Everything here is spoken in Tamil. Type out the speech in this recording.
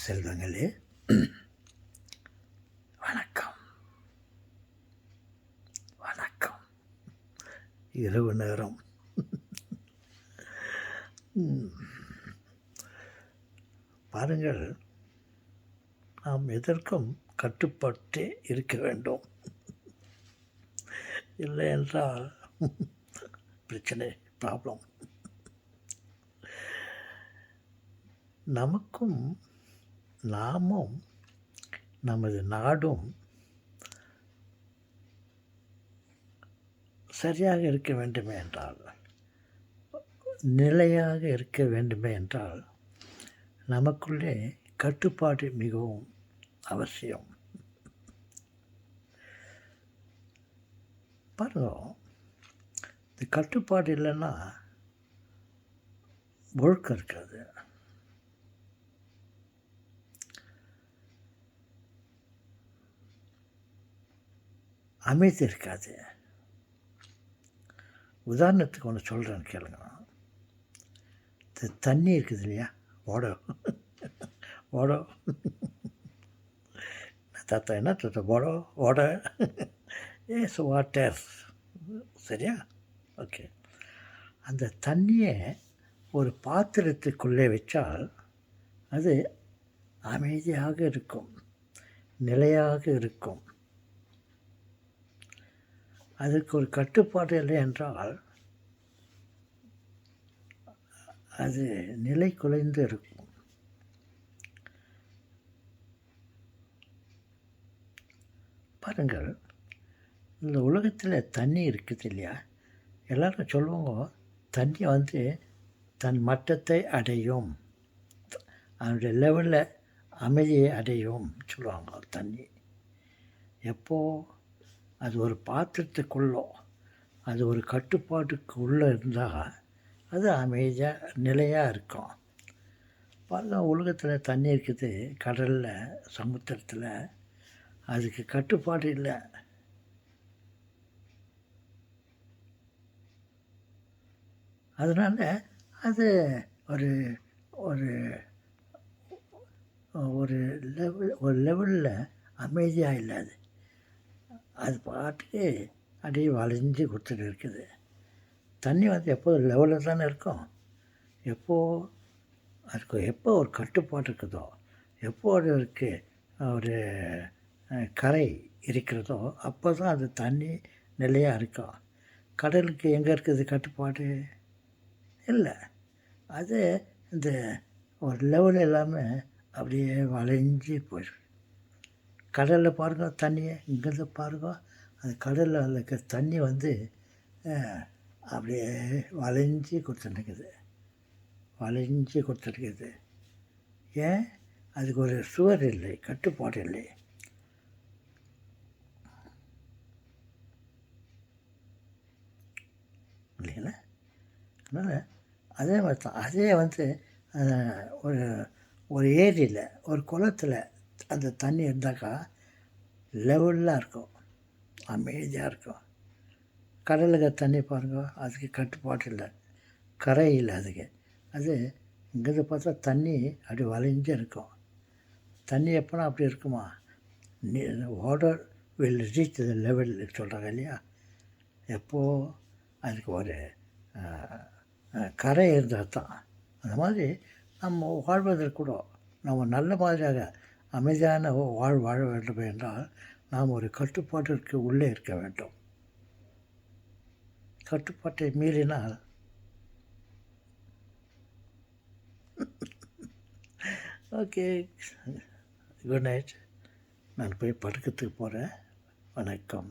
செல்வங்களே, வணக்கம். வணக்கம். இரவு நேரம். பாருங்கள், நாம் எதற்கும் கட்டுப்பட்டே இருக்க வேண்டும். இல்லை என்றால் பிரச்சனை, ப்ராப்ளம். நமக்கும் நாமும் நமது நாடும் சரியாக இருக்க வேண்டுமே என்றால், நிலையாக இருக்க வேண்டுமே என்றால், நமக்குள்ளே கட்டுப்பாடு மிகவும் அவசியம். பாருங்க, இந்த கட்டுப்பாடு இல்லைன்னா ஒழுக்கம் இருக்காது. அமைதி இருக்காது. உதாரணத்துக்கு ஒன்று சொல்கிறேன்னு கேளுங்க. இந்த தண்ணி இருக்குது இல்லையா, ஓடோ தாத்தா என்ன தாத்தா ஓட ஏஸ் வாட்டர், சரியா? ஓகே. அந்த தண்ணியை ஒரு பாத்திரத்துக்குள்ளே வச்சால் அது அமைதியாக இருக்கும், நிலையாக இருக்கும். அதற்கு ஒரு கட்டுப்பாடு இல்லை என்றால் அது நிலை குலைந்து இருக்கும். பாருங்கள், இந்த உலகத்தில் தண்ணி இருக்குது இல்லையா, எல்லோரும் சொல்லுவாங்க தண்ணி தன் மட்டத்தை அடையும், அதனுடைய லெவலில் அமைதியை அடையும் சொல்லுவாங்க. தண்ணி எப்போது அது ஒரு பாத்திரத்துக்குள்ளோ, அது ஒரு கட்டுப்பாட்டுக்கு உள்ளே இருந்தால் அது அமைதியாக நிலையாக இருக்கும். பாருங்க, உலகத்தில் தண்ணி இருக்குது, கடலில், சமுத்திரத்தில், அதுக்கு கட்டுப்பாடு இல்லை. அதனால் அது ஒரு ஒரு ஒரு லெவலில் அமைதியாக இல்லை. அது பாட்டுக்கு அப்படியே வளைஞ்சு கொடுத்துட்டு இருக்குது. தண்ணி எப்போ லெவலில் தானே இருக்கும். எப்போ ஒரு கட்டுப்பாடு இருக்குதோ, எப்போ அதுக்கு ஒரு கரை இருக்கிறதோ அப்போ தான் அது தண்ணி நிலையாக இருக்கும். கடலுக்கு எங்கே இருக்குது கட்டுப்பாடு? இல்லை. அது இந்த ஒரு லெவல் இல்லாமல் அப்படியே வளைஞ்சி போயிடும். கடலில் பாருங்கள் தண்ணியை, இங்கேருந்து பாருங்கள், அந்த கடலில் இருக்க தண்ணி அப்படியே வளைஞ்சி கொடுத்துருக்குது. ஏன்? அதுக்கு ஒரு சுவர் இல்லை, கட்டுப்பாடு இல்லை. இல்லைங்களா? அதனால் அதே மாதிரி தான். அதே ஒரு ஏரியில், ஒரு குளத்தில் அந்த தண்ணி இருந்தாக்கா லெவலாக இருக்கும், அமைதியாக இருக்கும். கடலுக்கு தண்ணி பாருங்க, அதுக்கு கட்டுப்பாடு இல்லை, கரை இல்லை. அது இங்கேருந்து பார்த்தா தண்ணி அப்படி வளைஞ்சு இருக்கும். தண்ணி எப்போனா அப்படி இருக்குமா? Water will reach the level சொல்கிறாங்க இல்லையா, எப்போது அதுக்கு ஒரு கரை இருந்தால் தான். அந்த மாதிரி நம்ம வாழ்வதற்கு கூட நம்ம நல்ல மாதிரியாக அமைதியான வாழ வேண்டும் என்றால் நாம் ஒரு கட்டுப்பாட்டிற்கு உள்ளே இருக்க வேண்டும். கட்டுப்பாட்டை மீறினால் ஓகே, குட் நைட். நான் போய் படுக்கிறதுக்கு போகிறேன். வணக்கம்.